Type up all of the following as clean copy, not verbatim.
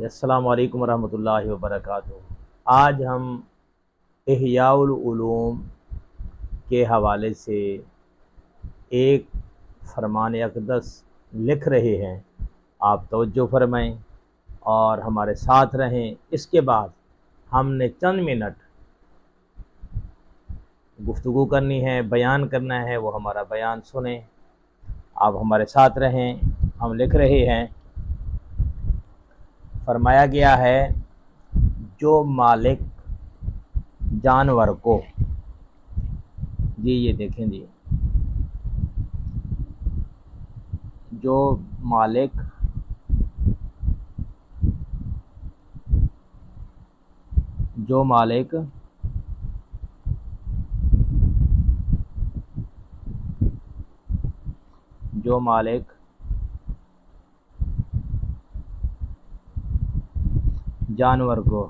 السلام علیکم ورحمۃ اللہ وبرکاتہ۔ آج ہم احیاء العلوم کے حوالے سے ایک فرمان اقدس لکھ رہے ہیں، آپ توجہ فرمائیں اور ہمارے ساتھ رہیں۔ اس کے بعد ہم نے چند منٹ گفتگو کرنی ہے، بیان کرنا ہے، وہ ہمارا بیان سنیں، آپ ہمارے ساتھ رہیں۔ ہم لکھ رہے ہیں، فرمایا گیا ہے جو مالک جانور کو، جی یہ دیکھیں جی، جو مالک جو مالک جو مالک جانور کو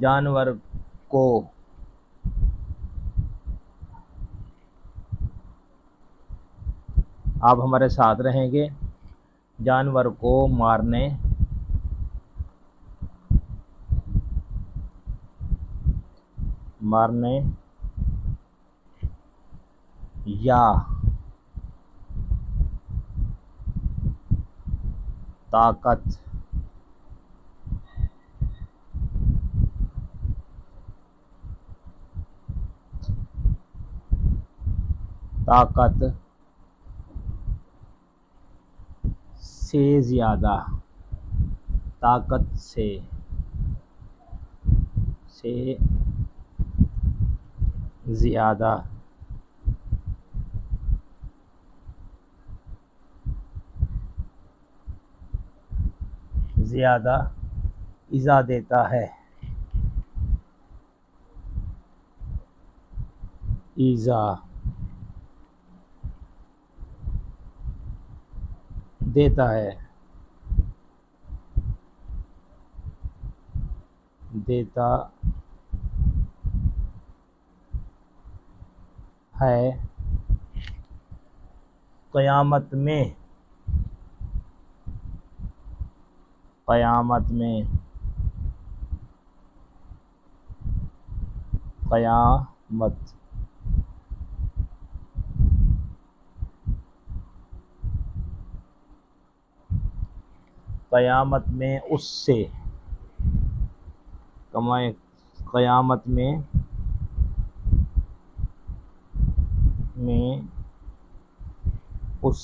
جانور کو آپ ہمارے ساتھ رہیں گے، جانور کو مارنے یا طاقت سے زیادہ زیادہ ایذا دیتا ہے، ایذا دیتا ہے، قیامت میں اس سے قیامت میں اس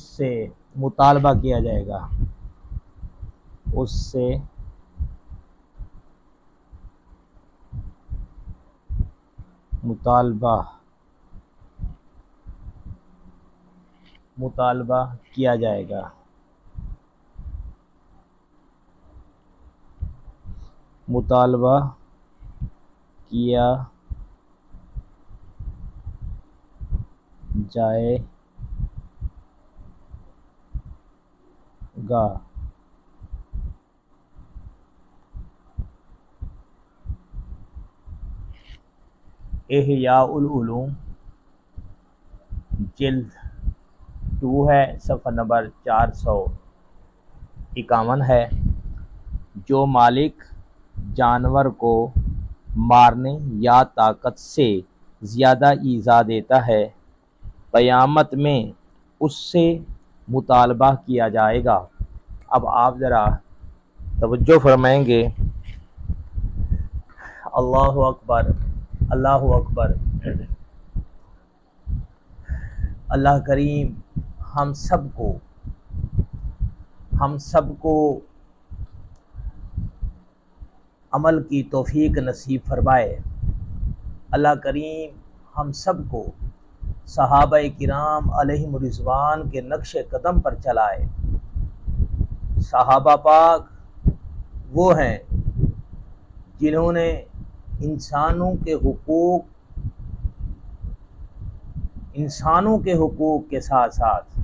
سے مطالبہ کیا جائے گا، اس سے مطالبہ کیا جائے گا، مطالبہ کیا جائے گا۔ احیاء العلوم جلد 2 ہے، صفحہ نمبر 451 ہے۔ جو مالک جانور کو مارنے یا طاقت سے زیادہ ایذا دیتا ہے، قیامت میں اس سے مطالبہ کیا جائے گا۔ اب آپ ذرا توجہ فرمائیں گے، اللہ اکبر، اللہ اکبر۔ اللہ کریم ہم سب کو عمل کی توفیق نصیب فرمائے۔ اللہ کریم ہم سب کو صحابہ کرام علیہم رضوان کے نقش قدم پر چلائے۔ صحابہ پاک وہ ہیں جنہوں نے انسانوں کے حقوق انسانوں کے حقوق کے ساتھ ساتھ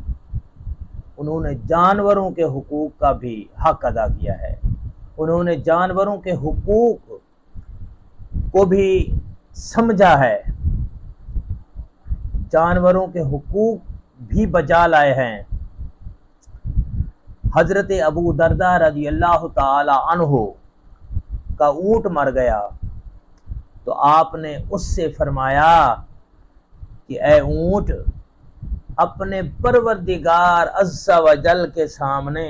انہوں نے جانوروں کے حقوق کا بھی حق ادا کیا ہے۔ انہوں نے جانوروں کے حقوق کو بھی سمجھا ہے، جانوروں کے حقوق بھی بجا لائے ہیں۔ حضرت ابو درداء رضی اللہ تعالی عنہ کا اونٹ مر گیا تو آپ نے اس سے فرمایا کہ اے اونٹ، اپنے پروردگار عز و جل کے سامنے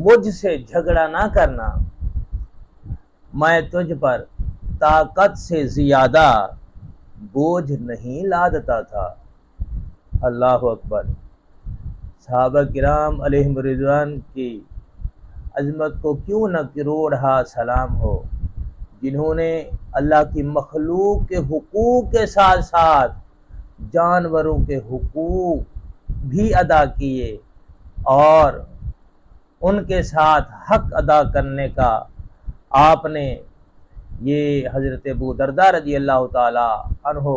مجھ سے جھگڑا نہ کرنا، میں تجھ پر طاقت سے زیادہ بوجھ نہیں لادتا تھا۔ اللہ اکبر۔ صحابہ کرام علیہم رضوان کی عظمت کو کیوں نہ کروڑہا سلام ہو، جنہوں نے اللہ کی مخلوق کے حقوق کے ساتھ ساتھ جانوروں کے حقوق بھی ادا کیے اور ان کے ساتھ حق ادا کرنے کا آپ نے یہ حضرت ابو درداء رضی اللہ تعالی عنہ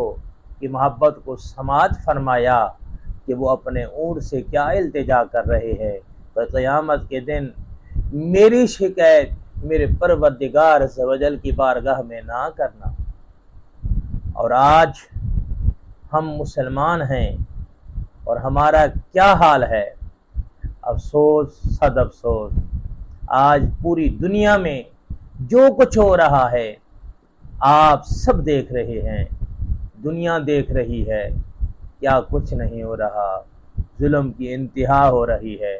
کی محبت کو سماعت فرمایا کہ وہ اپنے اونٹ سے کیا التجا کر رہے ہیں کہ قیامت کے دن میری شکایت میرے پروردگار عز و جل کی بارگاہ میں نہ کرنا۔ اور آج ہم مسلمان ہیں اور ہمارا کیا حال ہے؟ افسوس صد افسوس، آج پوری دنیا میں جو کچھ ہو رہا ہے آپ سب دیکھ رہے ہیں، دنیا دیکھ رہی ہے، کیا کچھ نہیں ہو رہا، ظلم کی انتہا ہو رہی ہے۔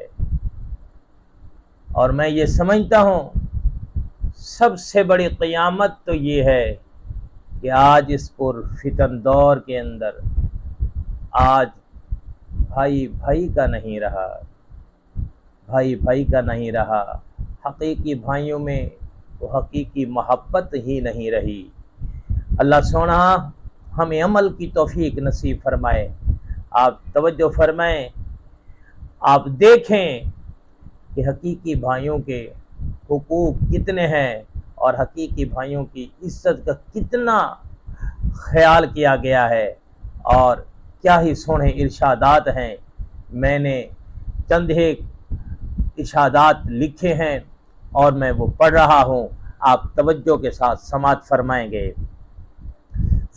اور میں یہ سمجھتا ہوں سب سے بڑی قیامت تو یہ ہے کہ آج اس پر فتن دور کے اندر آج بھائی بھائی کا نہیں رہا، بھائی بھائی کا نہیں رہا، حقیقی بھائیوں میں وہ حقیقی محبت ہی نہیں رہی۔ اللہ سونا ہمیں عمل کی توفیق نصیب فرمائے۔ آپ توجہ فرمائیں، آپ دیکھیں کہ حقیقی بھائیوں کے حقوق کتنے ہیں اور حقیقی بھائیوں کی عزت کا کتنا خیال کیا گیا ہے، اور کیا ہی سونے ارشادات ہیں۔ میں نے چند ایک ارشادات لکھے ہیں اور میں وہ پڑھ رہا ہوں، آپ توجہ کے ساتھ سماعت فرمائیں گے۔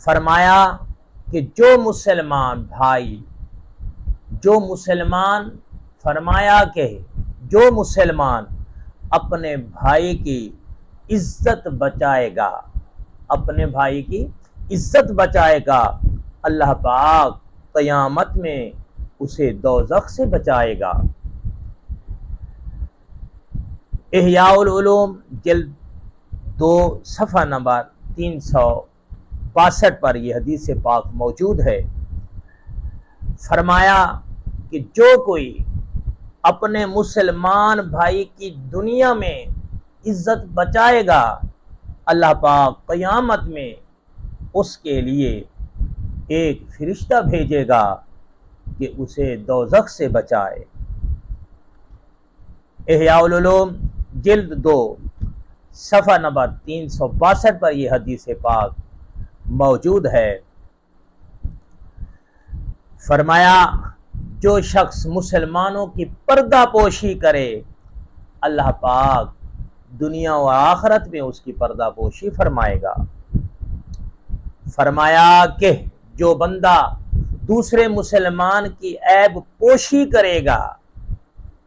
فرمایا کہ جو مسلمان بھائی، فرمایا کہ جو مسلمان اپنے بھائی کی عزت بچائے گا، اپنے بھائی کی عزت بچائے گا، اللہ پاک قیامت میں اسے دوزخ سے بچائے گا۔ احیاء العلوم جلد 2 صفحہ نمبر 362 پر یہ حدیث پاک موجود ہے۔ فرمایا کہ جو کوئی اپنے مسلمان بھائی کی دنیا میں عزت بچائے گا، اللہ پاک قیامت میں اس کے لیے ایک فرشتہ بھیجے گا کہ اسے دوزخ سے بچائے۔ احیاء العلوم جلد 2 صفحہ نمبر 362 پر یہ حدیث پاک موجود ہے۔ فرمایا جو شخص مسلمانوں کی پردہ پوشی کرے، اللہ پاک دنیا و آخرت میں اس کی پردہ پوشی فرمائے گا۔ فرمایا کہ جو بندہ دوسرے مسلمان کی عیب پوشی کرے گا،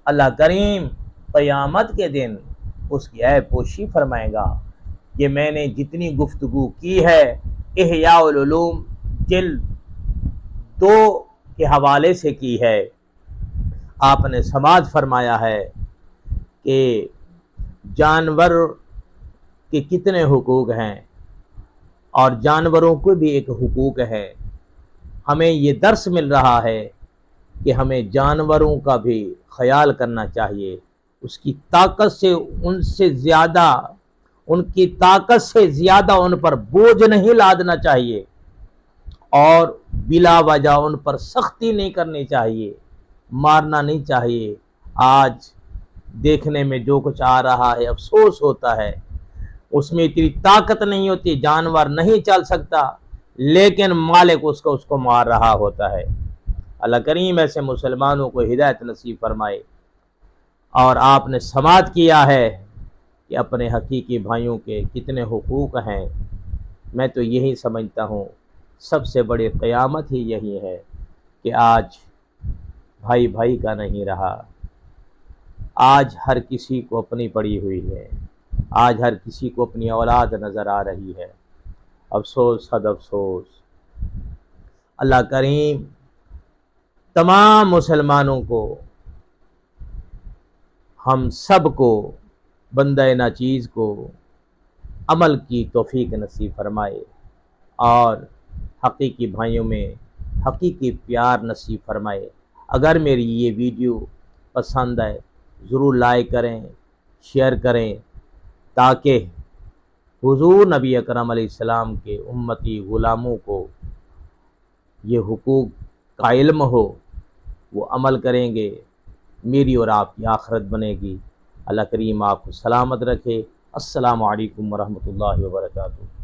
اللہ کریم قیامت کے دن اس کی عیب پوشی فرمائے گا۔ یہ میں نے جتنی گفتگو کی ہے احیاء العلوم جلد 2 کے حوالے سے کی ہے۔ آپ نے سماعت فرمایا ہے کہ جانور کے کتنے حقوق ہیں اور جانوروں کو بھی ایک حقوق ہے۔ ہمیں یہ درس مل رہا ہے کہ ہمیں جانوروں کا بھی خیال کرنا چاہیے، اس کی طاقت سے ان پر بوجھ نہیں لادنا چاہیے اور بلا وجہ ان پر سختی نہیں کرنی چاہیے، مارنا نہیں چاہیے۔ آج دیکھنے میں جو کچھ آ رہا ہے افسوس ہوتا ہے، اس میں اتنی طاقت نہیں ہوتی، جانور نہیں چل سکتا، لیکن مالک اس کو مار رہا ہوتا ہے۔ اللہ کریم ایسے مسلمانوں کو ہدایت نصیب فرمائے۔ اور آپ نے سماعت کیا ہے کہ اپنے حقیقی بھائیوں کے کتنے حقوق ہیں۔ میں تو یہی سمجھتا ہوں سب سے بڑی قیامت ہی یہی ہے کہ آج بھائی بھائی کا نہیں رہا، آج ہر کسی کو اپنی پڑی ہوئی ہے، آج ہر کسی کو اپنی اولاد نظر آ رہی ہے۔ افسوس حد افسوس۔ اللہ کریم تمام مسلمانوں کو، ہم سب کو، بندہ ناچیز کو عمل کی توفیق نصیب فرمائے اور حقیقی بھائیوں میں حقیقی پیار نصیب فرمائے۔ اگر میری یہ ویڈیو پسند آئے ضرور لائک کریں، شیئر کریں، تاکہ حضور نبی اکرم علیہ السلام کے امتی غلاموں کو یہ حقوق کا علم ہو، وہ عمل کریں گے، میری اور آپ کی آخرت بنے گی۔ اللہ کریم آپ کو سلامت رکھے۔ السلام علیکم ورحمۃ اللہ وبرکاتہ۔